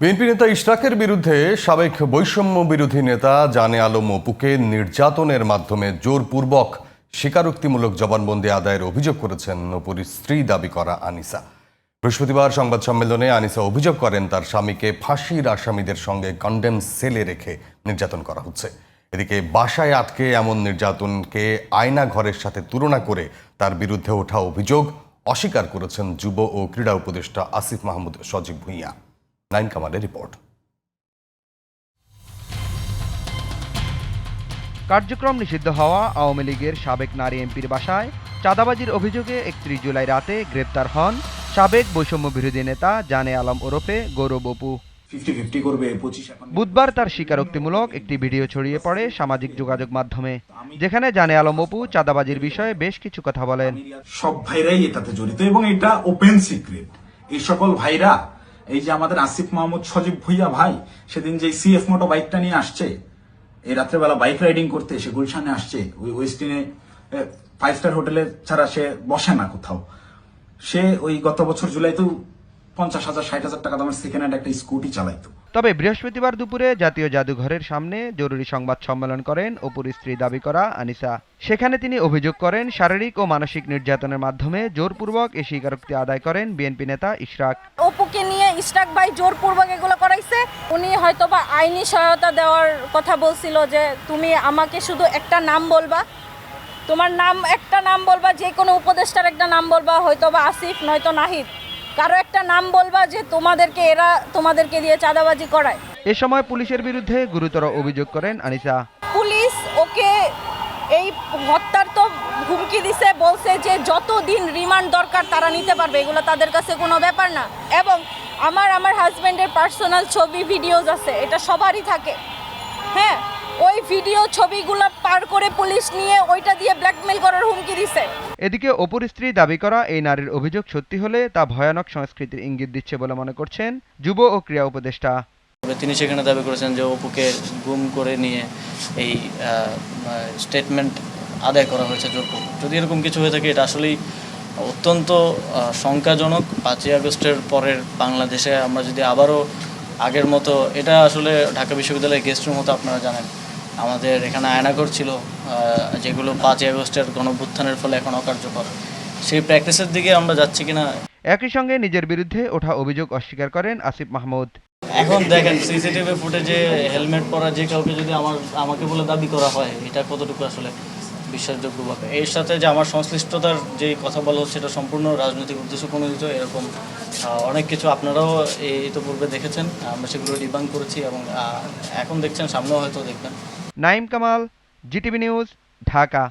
BNP নেতা ইশরাকের বিরুদ্ধে সাবেক বৈষম্য বিরোধী নেতা জানে আলম অপুকে নির্যাতনের মাধ্যমে জোরপূর্বক স্বীকারোক্তিমূলক জবানবন্দি আদায়ের অভিযোগ করেছেন অপুর স্ত্রী দাবি করা আনিসা। বৃহস্পতিবার সংবাদ সম্মেলনে আনিসা অভিযোগ করেন তার স্বামীকে ফাঁসির আসামিদের সঙ্গে কন্ডেম সেলে রেখে নির্যাতন করা হচ্ছে। এদিকে বাসায় আটকে এমন নির্যাতনকে আয়না ঘরের সাথে তুলনা করে তার বিরুদ্ধে ওঠা অভিযোগ অস্বীকার করেছেন যুব ও ক্রীড়া উপদেষ্টা আসিফ মাহমুদ সজীব ভুঁইয়া। নাইম কামালের রিপোর্ট। কার্যক্রম নিষিদ্ধ হওয়া আওয়ামী লীগের সাবেক নারী এমপির বাসায় চাঁদাবাজির অভিযোগে ৩১ জুলাই রাতে গ্রেপ্তার হন সাবেক বৈষম্য বিরোধী নেতা জানে আলম ওরফে গৌরব অপু। বুধবার তার স্বীকারোক্তিমূলক একটি ভিডিও ছড়িয়ে পড়ে সামাজিক যোগাযোগ মাধ্যমে, যেখানে জানে আলম অপু চাঁদাবাজির বিষয়ে বেশ কিছু কথা বলেন। সব ভাইরাই এটাতে জড়িত এবং এটা ওপেন সিক্রেট। এই সকল ভাইরা, এই যে আমাদের আসিফ মাহমুদ সজীব ভুঁইয়া ভাই সেদিন যে সিএফ মোটো বাইকটা নিয়ে আসছে, এই রাত্রেবেলা বাইক রাইডিং করতে সে গুলশানে আসছে, ওই ওয়েস্টিনে 5 স্টার হোটেলে ছাড়া সে বসে না কোথাও। সে ওই গত বছর জুলাইতেও 50,000 60,000 টাকা দামের সেকেন্ড হ্যান্ড একটা স্কুটি চালাইতো। তবে বৃহস্পতিবার দুপুরে জাতীয় জাদুঘরের সামনে জরুরি সংবাদ সম্মেলন করেন অপুর স্ত্রী দাবি করা আনিসা। সেখানে তিনি অভিযোগ করেন শারীরিক ও মানসিক নির্যাতনের মাধ্যমে জোরপূর্বক এই স্বীকারোক্তি আদায় করেন বিএনপি নেতা ইশরাক। অপুকে নিয়ে ইশরাক ভাই জোরপূর্বক এগুলো করাইছে। উনি হয়তোবা আইনি সহায়তা দেওয়ার কথা বলছিল, যে তুমি আমাকে শুধু একটা নাম বলবা, তোমার নাম একটা নাম বলবা, যে কোনো উপদেষ্টার একটা নাম বলবা, হয়তোবা আসিফ নয়তো নাহিদ, কারো একটা নাম বলবা যে তোমাদেরকে দিয়ে চাঁদাবাজি করায়। এ সময় পুলিশের বিরুদ্ধে গুরুতর অভিযোগ করেন আনিসা। পুলিশ ওকে এই হত্যার তো হুমকি দিছে, বলছে যে যতদিন রিমান্ড দরকার তারা নিতে পারবে, এগুলো তাদের কাছে কোনো ব্যাপার না। এবং আমার হাজবেন্ডের পার্সোনাল ছবি ভিডিওজ আছে, এটা সবারই থাকে। হ্যাঁ, ওই ভিডিও ছবিগুলো পার করে পুলিশ নিয়ে ওইটা দিয়ে ব্ল্যাকমেল করার হুমকি দিছে। এদিকে অপুর স্ত্রী দাবি করা এই নারীর অভিযোগ সত্যি হলে তা ভয়ানক সংস্কৃতির ইঙ্গিত দিচ্ছে বলে মনে করছেন যুব ও ক্রীড়া উপদেষ্টা। তিনি সেখানে দাবি করেছেন যে অপুকে গুম করে নিয়ে এই স্টেটমেন্ট আদায় করা হয়েছে জোরপূর্বক। যদি এরকম কিছু হয়ে থাকে, এটা আসলেই অত্যন্ত শঙ্কাজনক। 5ই আগস্টের পরের বাংলাদেশে আমরা যদি আবারও আগের মতো, এটা আসলে ঢাকা বিশ্ববিদ্যালয়ের গেস্ট রুম হতো, আপনারা জানেন আমাদের এখানে আয়নাঘর ছিল, যেগুলো 5ই আগস্টের গণঅভ্যুত্থানের ফলে এখন অকার্যকর, সেই প্র্যাকটিসের দিকে আমরা যাচ্ছি কিনা। একই সঙ্গে নিজের বিরুদ্ধে ওঠা অভিযোগ অস্বীকার করেন আসিফ মাহমুদ। এখন দেখেন সিসিটিভি ফুটেজে হেলমেট পরা যে কাউকে যদি আমাকে বলে দাবি করা হয়, এটা কতটুকু আসলে বিশ্বাসযোগ্য হবে। এর সাথে যে আমার সংশ্লিষ্টতার যে কথা বলা হচ্ছে, এটা সম্পূর্ণ রাজনৈতিক উদ্দেশ্য প্রণোদিত। এরকম অনেক কিছু আপনারাও ইতিপূর্বে দেখেছেন, আমরা সেগুলো ডিবাঙ্ক করেছি এবং এখন দেখছেন, সামনেও হয়তো দেখবেন। Naim Kamal, GTV news, Dhaka.